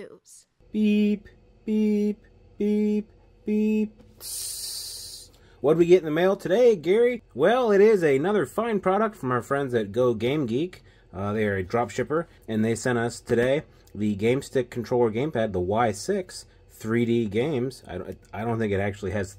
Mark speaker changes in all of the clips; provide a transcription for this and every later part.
Speaker 1: news.
Speaker 2: Beep, beep, beep, beep. What'd we get in the mail today, Gary? Well, it is another fine product from our friends at Go Game Geek. They are a drop shipper, and they sent us today the Game Stick Controller Gamepad, the Y6, 3D games. I don't think it actually has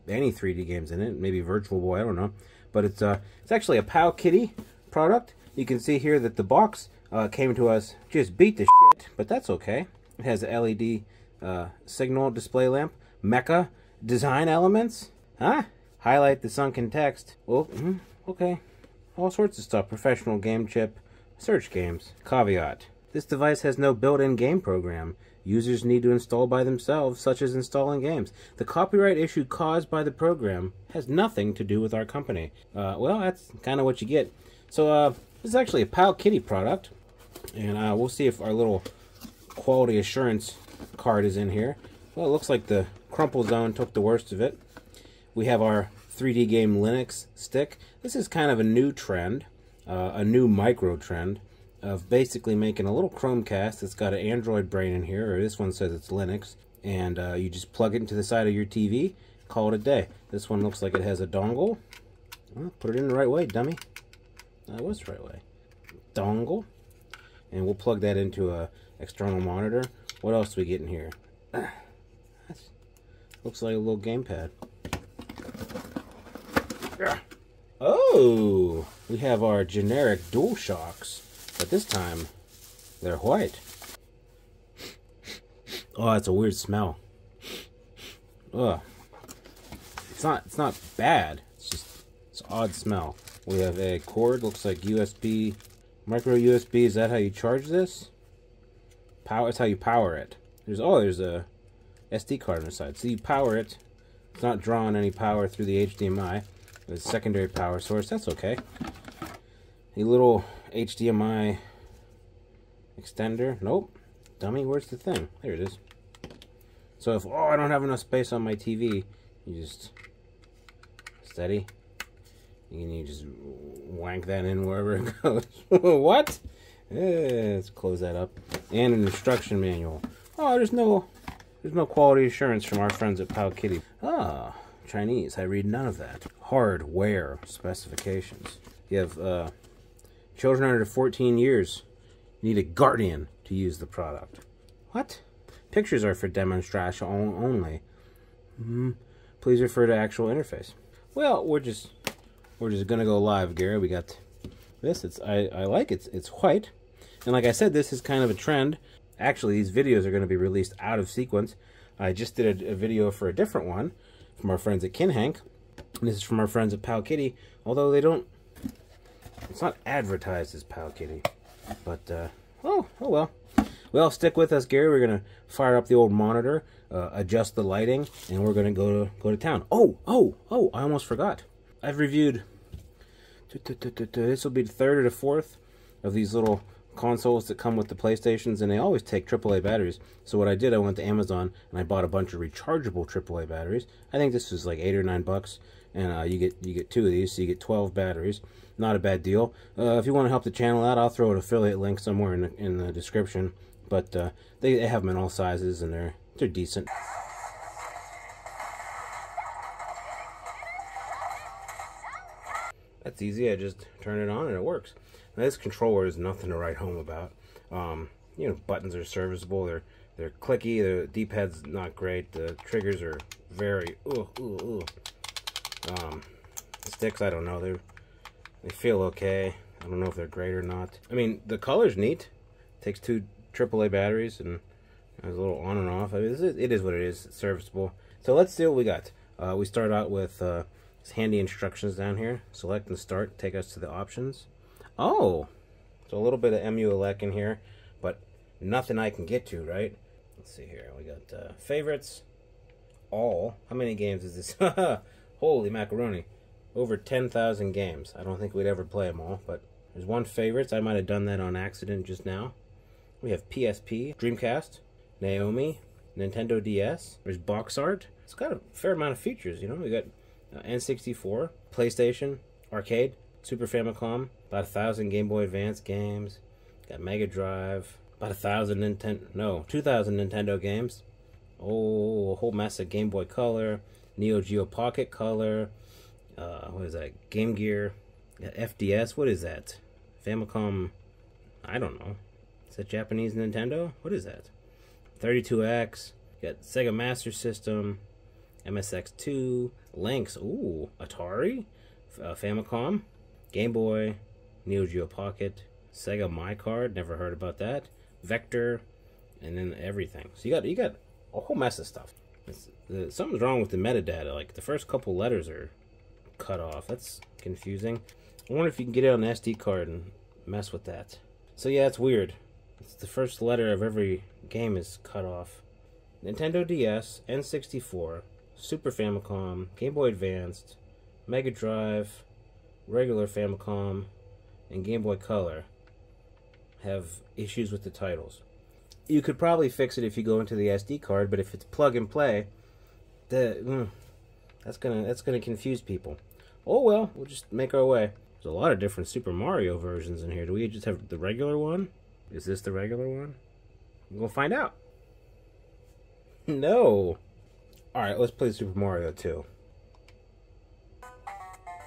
Speaker 2: any 3D games in it. Maybe Virtual Boy, I don't know. But it's actually a PowKiddy product. You can see here that the box came to us just beat the shit, but that's okay. It has a LED signal display lamp, mecha design elements. Huh? Highlight the sunken text. Well, okay. All sorts of stuff. Professional game chip. Search games. Caveat. This device has no built-in game program. Users need to install by themselves, such as installing games. The copyright issue caused by the program has nothing to do with our company. Well, that's kind of what you get. So, this is actually a PowKiddy product. And we'll see if our little quality assurance card is in here. Well, it looks like the crumple zone took the worst of it. We have our 3D game Linux stick. This is kind of a new trend, a new micro trend of basically making a little Chromecast that's got an Android brain in here, or this one says it's Linux, and you just plug it into the side of your TV, call it a day. This one looks like it has a dongle. Well, put it in the right way, dummy. That was the right way. Dongle. And we'll plug that into a external monitor. What else do we get in here? Looks like a little gamepad. Oh, we have our generic DualShocks, but this time they're white. Oh, that's a weird smell. Ugh. It's not bad. It's an odd smell. We have a cord, looks like USB, micro USB. Is that how you charge this? Power. That's how you power it. There's a SD card on the side. So you power it. It's not drawing any power through the HDMI. There's a secondary power source. That's okay. A little HDMI extender. Nope. Dummy, where's the thing? There it is. So if, I don't have enough space on my TV, you just steady. And you just wank that in wherever it goes. What? Let's close that up. And an instruction manual. Oh, there's no quality assurance from our friends at PowKiddy. Chinese. I read none of that. Hardware specifications. You have children under 14 years. You need a guardian to use the product. What? Pictures are for demonstration only. Please refer to actual interface. Well, we're just gonna go live, Gary. We got this. I like it. It's white, and like I said, this is kind of a trend. Actually, these videos are going to be released out of sequence. I just did a video for a different one from our friends at Kinhank, and this is from our friends at PowKiddy. Although they don't, it's not advertised as PowKiddy, but oh well. Well, stick with us, Gary. We're gonna fire up the old monitor, adjust the lighting, and we're gonna go to town. Oh! I almost forgot. I've reviewed. This will be the third or the fourth of these little consoles that come with the PlayStations, and they always take AAA batteries. So what I did, I went to Amazon and I bought a bunch of rechargeable AAA batteries. I think this was like $8 or $9, and you get two of these, so you get 12 batteries. Not a bad deal. If you want to help the channel out, I'll throw an affiliate link somewhere in the description. But they have them in all sizes, and they're decent. That's easy. I just turn it on and it works. Now, this controller is nothing to write home about. You know, buttons are serviceable. They're clicky. The D-pad's not great. The triggers are very sticks, I don't know. They feel okay. I don't know if they're great or not. I mean, the color's neat. Takes two AAA batteries and has a little on and off. I mean, it is what it is. It's serviceable. So let's see what we got. We start out with handy instructions down here. Select and start. Take us to the options. Oh, so a little bit of EmuElec in here, but nothing I can get to, right? Let's see here. We got favorites. All. How many games is this? Holy macaroni. Over 10,000 games. I don't think we'd ever play them all, but there's one favorites. I might have done that on accident just now. We have PSP, Dreamcast, Naomi, Nintendo DS. There's box art. It's got a fair amount of features, you know. We got N64, PlayStation, Arcade, Super Famicom, about 1,000 Game Boy Advance games. Got Mega Drive, About 1,000 Nintendo, no, 2,000 Nintendo games. Oh, a whole mess of Game Boy Color, Neogeo Pocket Color. What is that? Game Gear, FDS. What is that? Famicom. I don't know. Is that Japanese Nintendo? What is that? 32X. Got Sega Master System, MSX2, Lynx. Ooh, Atari, Famicom, Game Boy, Neo Geo Pocket, Sega My Card. Never heard about that. Vector, and then everything. So you got a whole mess of stuff. Something's wrong with the metadata. Like the first couple letters are cut off. That's confusing. I wonder if you can get it on an SD card and mess with that. So yeah, it's weird. It's the first letter of every game is cut off. Nintendo DS, N64, Super Famicom, Game Boy Advanced, Mega Drive, regular Famicom, and Game Boy Color have issues with the titles. You could probably fix it if you go into the SD card, but if it's plug and play, that's gonna confuse people. Oh well, we'll just make our way. There's a lot of different Super Mario versions in here. Do we just have the regular one? Is this the regular one? We'll find out. No. Alright, let's play Super Mario 2.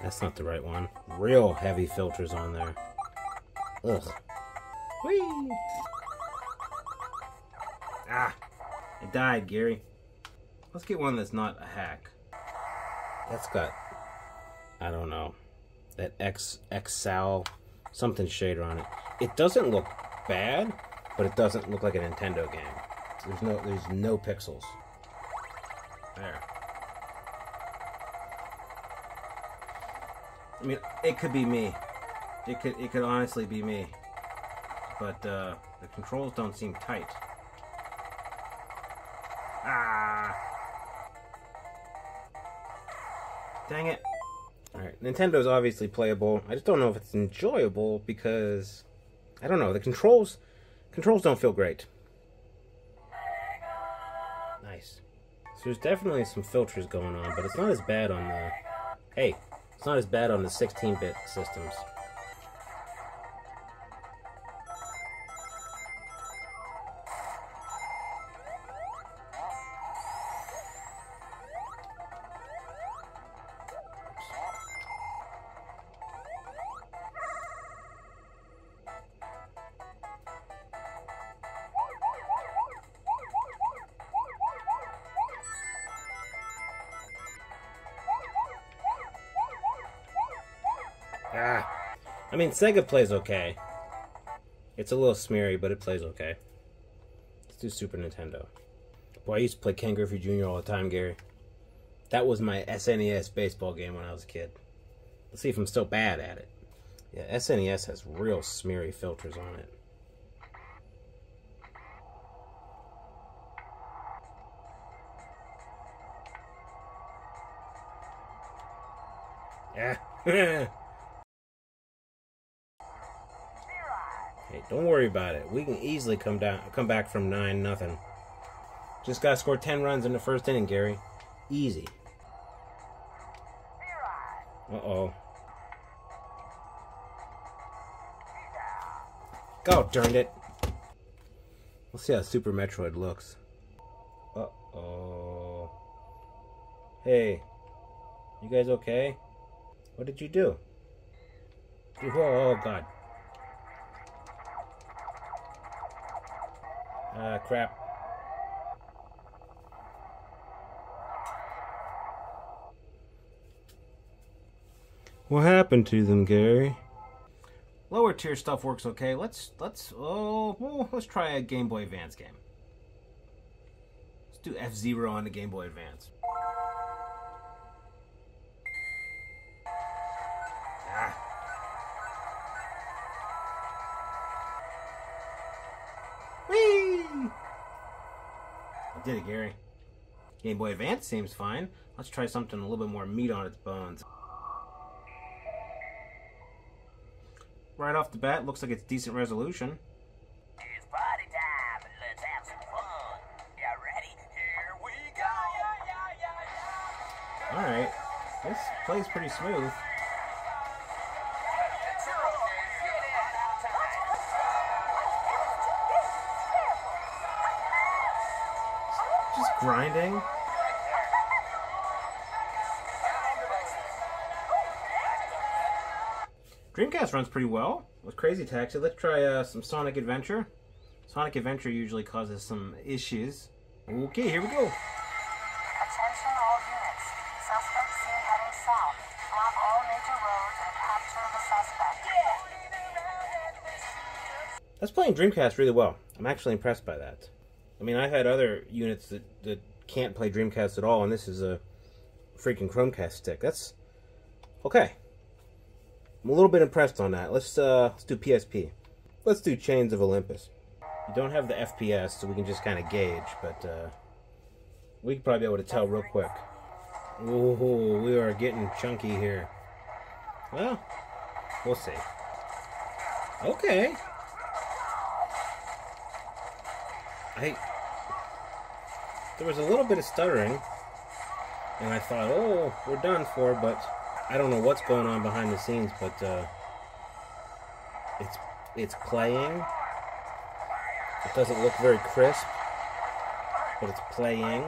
Speaker 2: That's not the right one. Real heavy filters on there. Ugh. Whee! Ah! I died, Gary. Let's get one that's not a hack. That's got, I don't know, that XSAL something shader on it. It doesn't look bad, but it doesn't look like a Nintendo game. There's no pixels. There. I mean, it could be me. It could honestly be me. But the controls don't seem tight. Ah! Dang it. Alright, Nintendo's obviously playable. I just don't know if it's enjoyable because I don't know, the controls don't feel great. Nice. So there's definitely some filters going on, but it's not as bad on the... Hey, it's not as bad on the 16-bit systems. Ah, I mean, Sega plays okay. It's a little smeary, but it plays okay. Let's do Super Nintendo. Boy, I used to play Ken Griffey Jr. all the time, Gary. That was my SNES baseball game when I was a kid. Let's see if I'm still bad at it. Yeah, SNES has real smeary filters on it. Yeah. Hey, don't worry about it. We can easily come back from 9-0. Just gotta score 10 runs in the first inning, Gary. Easy. Uh-oh. God darn it. Let's see how Super Metroid looks. Uh-oh. Hey. You guys okay? What did you do? Oh, God. Ah, crap. What happened to them, Gary? Lower tier stuff works okay. Let's try a Game Boy Advance game. Let's do F-Zero on the Game Boy Advance. Ah. Whee! I did it, Gary. Game Boy Advance seems fine. Let's try something a little bit more meat on its bones. Right off the bat, looks like it's decent resolution.
Speaker 1: It's party time. Let's have some fun. You ready? Here we go.
Speaker 2: Alright. This plays pretty smooth. Just grinding. Dreamcast runs pretty well with Crazy Taxi. Let's try some Sonic Adventure. Sonic Adventure usually causes some issues. Okay, here we go.
Speaker 3: Attention all units. Suspect seen heading south. Block all major roads and capture the suspect.
Speaker 2: That's playing Dreamcast really well. I'm actually impressed by that. I mean, I've had other units that can't play Dreamcast at all, and this is a freaking Chromecast stick. That's okay. I'm a little bit impressed on that. Let's do PSP. Let's do Chains of Olympus. You don't have the FPS, so we can just kind of gauge, but we can probably be able to tell real quick. Ooh, we are getting chunky here. Well, we'll see. Okay. There was a little bit of stuttering, and I thought, oh, we're done for, but I don't know what's going on behind the scenes, but it's playing. It doesn't look very crisp, but it's playing.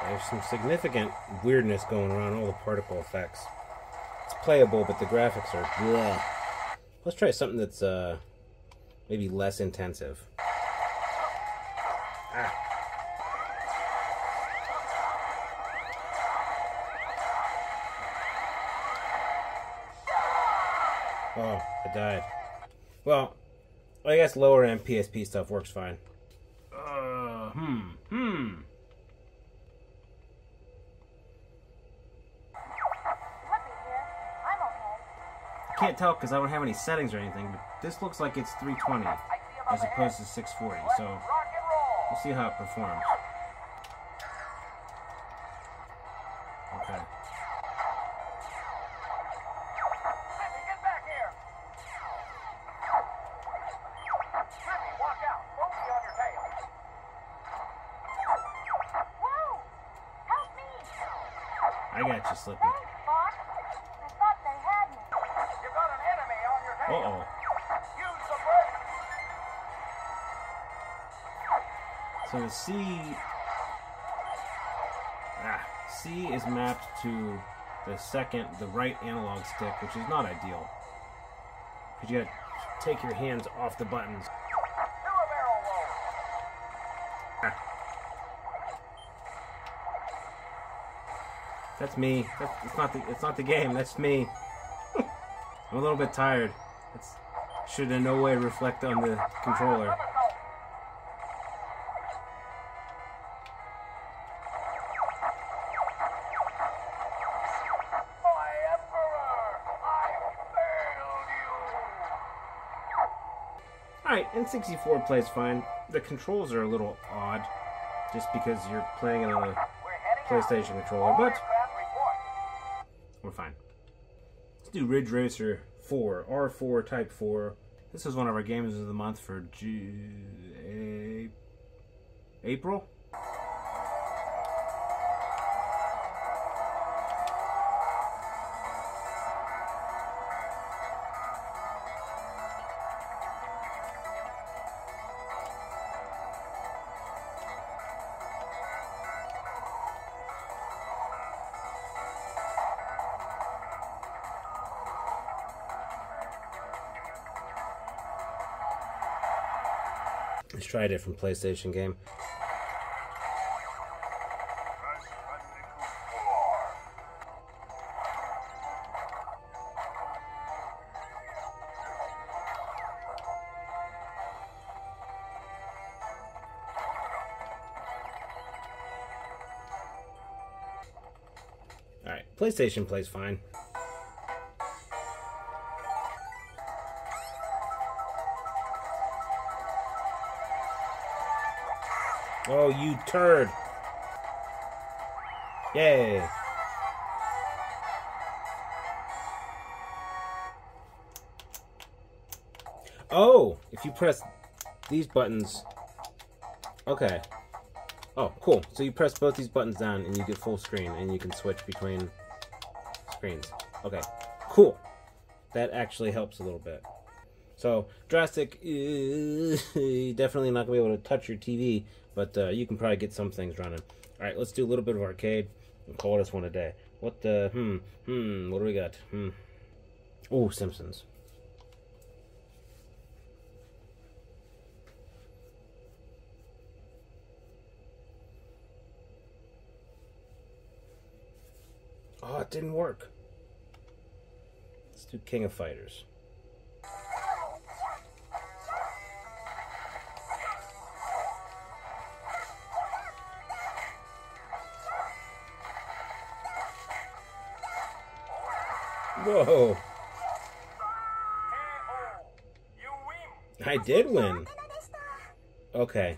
Speaker 2: There's some significant weirdness going around, all the particle effects. It's playable, but the graphics are bleh. Let's try something that's maybe less intensive. Ah. Oh, I died. Well, I guess lower end PSP stuff works fine.
Speaker 3: Let me hear. I'm okay.
Speaker 2: Can't tell because I don't have any settings or anything, but this looks like it's 320 as opposed to 640, so we'll see how it performs. Okay. I got you, Slippy.
Speaker 3: Thanks, Bob. I thought they had me.
Speaker 1: You got an enemy on your tail.
Speaker 2: Uh-oh.
Speaker 1: Use the brake.
Speaker 2: So the C is mapped to the right analog stick, which is not ideal. Because you gotta take your hands off the buttons.
Speaker 1: Do a barrel roll.
Speaker 2: That's me. It's not the game. That's me. I'm a little bit tired. It should in no way reflect on the controller.
Speaker 1: My emperor, I failed you.
Speaker 2: Alright, N64 plays fine. The controls are a little odd, just because you're playing it on a PlayStation controller, but we're fine. Let's do Ridge Racer 4, R4 Type 4. This is one of our games of the month for April. Let's try a different PlayStation game. Alright, PlayStation plays fine. Oh, you turd. Yay. Oh, if you press these buttons. Okay. Oh, cool. So you press both these buttons down and you get full screen and you can switch between screens. Okay, cool. That actually helps a little bit. So drastic, definitely not gonna be able to touch your TV, but you can probably get some things running. All right, let's do a little bit of arcade and call this one a day. What the what do we got? Oh, Simpsons. Oh, it didn't work. Let's do King of Fighters. Whoa.
Speaker 1: You win.
Speaker 2: I did win. Okay.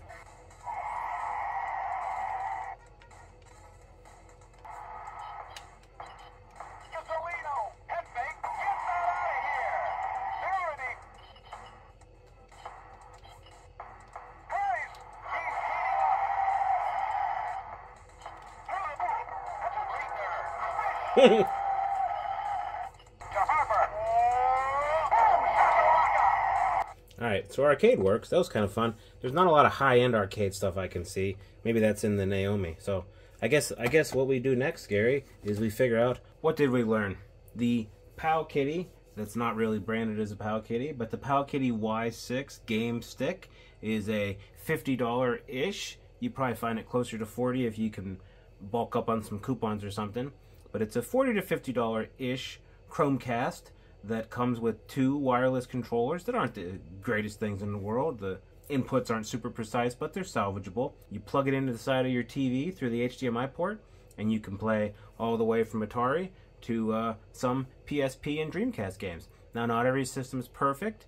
Speaker 2: Alright, so arcade works. That was kind of fun. There's not a lot of high-end arcade stuff I can see. Maybe that's in the Naomi. So I guess what we do next, Gary, is we figure out what did we learn. The PowKiddy, that's not really branded as a PowKiddy, but the PowKiddy Y6 game stick is a $50-ish. You probably find it closer to $40 if you can bulk up on some coupons or something. But it's a $40 to $50-ish Chromecast that comes with 2 wireless controllers that aren't the greatest things in the world. The inputs aren't super precise, but they're salvageable. You plug it into the side of your TV through the HDMI port, and you can play all the way from Atari to some PSP and Dreamcast games. Now, not every system's perfect.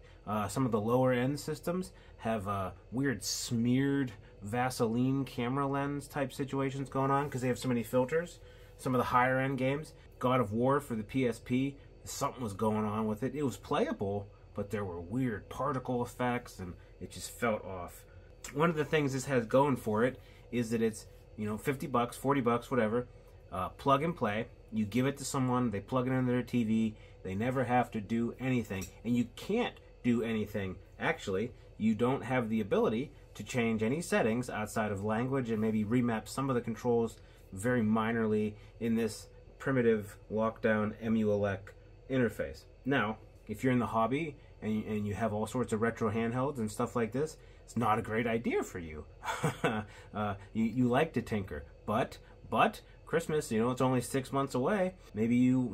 Speaker 2: Some of the lower-end systems have weird smeared Vaseline camera lens type situations going on because they have so many filters. Some of the higher-end games, God of War for the PSP, something was going on with it. It was playable, but there were weird particle effects, and it just felt off. One of the things this has going for it is that it's, you know, $50, $40, whatever, plug and play. You give it to someone, they plug it into their TV, they never have to do anything. And you can't do anything. Actually, you don't have the ability to change any settings outside of language and maybe remap some of the controls very minorly in this primitive lockdown EmuElec interface. Now, if you're in the hobby and you have all sorts of retro handhelds and stuff like this, it's not a great idea for you. You like to tinker, but Christmas, you know, it's only 6 months away. Maybe you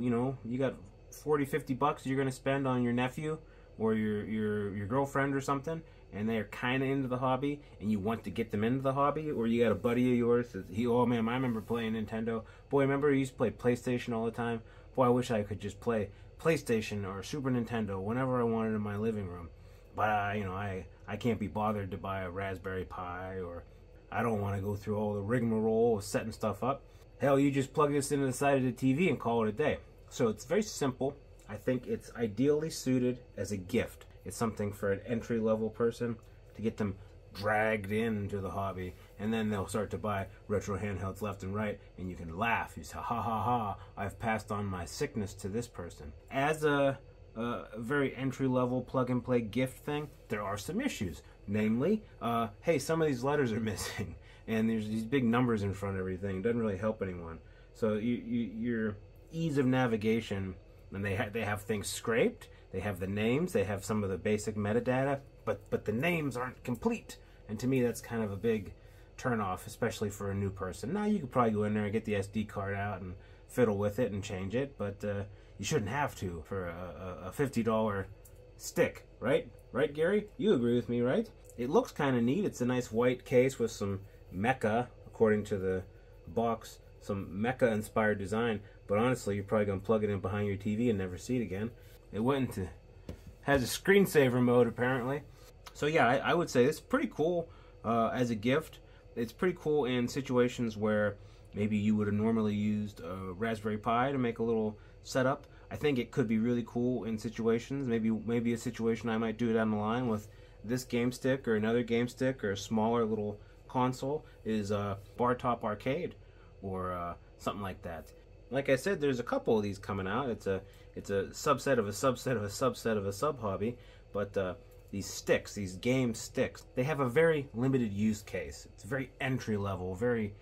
Speaker 2: got $40-50 you're going to spend on your nephew or your girlfriend or something, and they're kind of into the hobby, and you want to get them into the hobby, or you got a buddy of yours that oh man, I remember playing Nintendo. Boy, remember I used to play PlayStation all the time. Boy, I wish I could just play PlayStation or Super Nintendo whenever I wanted in my living room. But I can't be bothered to buy a Raspberry Pi, or I don't want to go through all the rigmarole of setting stuff up. Hell, you just plug this into the side of the TV and call it a day. So it's very simple. I think it's ideally suited as a gift. It's something for an entry-level person to get them dragged into the hobby, and then they'll start to buy retro handhelds left and right, and you can laugh. You say, ha ha ha, I've passed on my sickness to this person. As a very entry-level plug-and-play gift thing, there are some issues. Namely, hey, some of these letters are missing, and there's these big numbers in front of everything. It doesn't really help anyone. So your ease of navigation, and they have things scraped, they have the names, they have some of the basic metadata, but the names aren't complete. And to me, that's kind of a big turn-off, especially for a new person. Now, you could probably go in there and get the SD card out and fiddle with it and change it, but you shouldn't have to for a $50 stick, right? Right, Gary? You agree with me, right? It looks kind of neat. It's a nice white case with some mecha, according to the box, some mecha-inspired design, but honestly, you're probably going to plug it in behind your TV and never see it again. It went into, has a screensaver mode, apparently. So yeah, I would say it's pretty cool as a gift. It's pretty cool in situations where maybe you would have normally used a Raspberry Pi to make a little setup. I think it could be really cool in situations. Maybe a situation I might do down the line with this game stick or another game stick or a smaller little console is bar top arcade or something like that. Like I said, there's a couple of these coming out. It's a subset of a subset of a subset of a sub hobby. but these sticks, these game sticks, they have a very limited use case. It's very entry level, very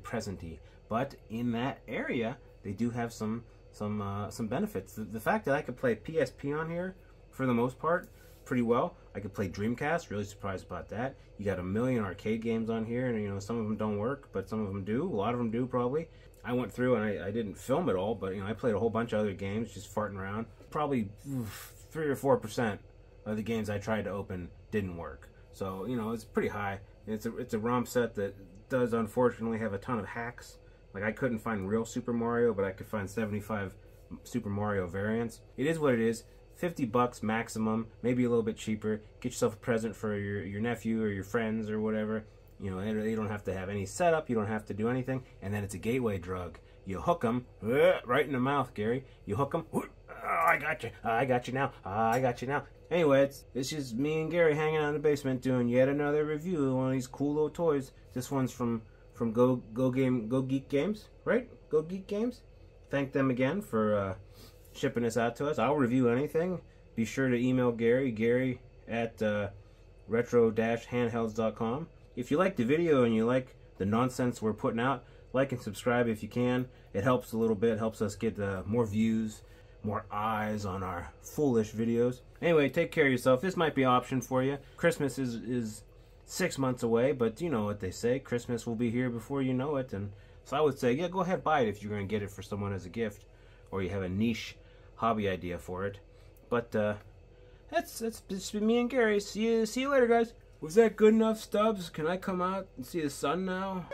Speaker 2: present-y. But in that area, they do have some benefits. The fact that I could play PSP on here, for the most part, pretty well. I could play Dreamcast, really surprised about that. You got a million arcade games on here, and you know, some of them don't work, but some of them do. A lot of them do, probably. I went through and I didn't film it all, but you know, I played a whole bunch of other games, just farting around. Probably 3 or 4% of the games I tried to open didn't work. So, you know, it's pretty high. It's a ROM set that does unfortunately have a ton of hacks. Like, I couldn't find real Super Mario, but I could find 75 Super Mario variants. It is what it is. $50 maximum, maybe a little bit cheaper. Get yourself a present for your nephew or your friends or whatever. You know, you don't have to have any setup. You don't have to do anything. And then it's a gateway drug. You hook them right in the mouth, Gary. You hook them. Oh, I got you. I got you now. I got you now. Anyway, it's just me and Gary hanging out in the basement doing yet another review of one of these cool little toys. This one's from Go Geek Games, right? Go Geek Games. Thank them again for shipping this out to us. I'll review anything. Be sure to email Gary at retro-handhelds.com. If you like the video and you like the nonsense we're putting out, like and subscribe if you can. It helps a little bit, helps us get more views, more eyes on our foolish videos. Anyway, take care of yourself. This might be an option for you. Christmas is 6 months away, but you know what they say. Christmas will be here before you know it. And so I would say, yeah, go ahead, buy it if you're going to get it for someone as a gift, or you have a niche hobby idea for it. But that's just been me and Gary. See you later, guys. Was that good enough, Stubbs? Can I come out and see the sun now?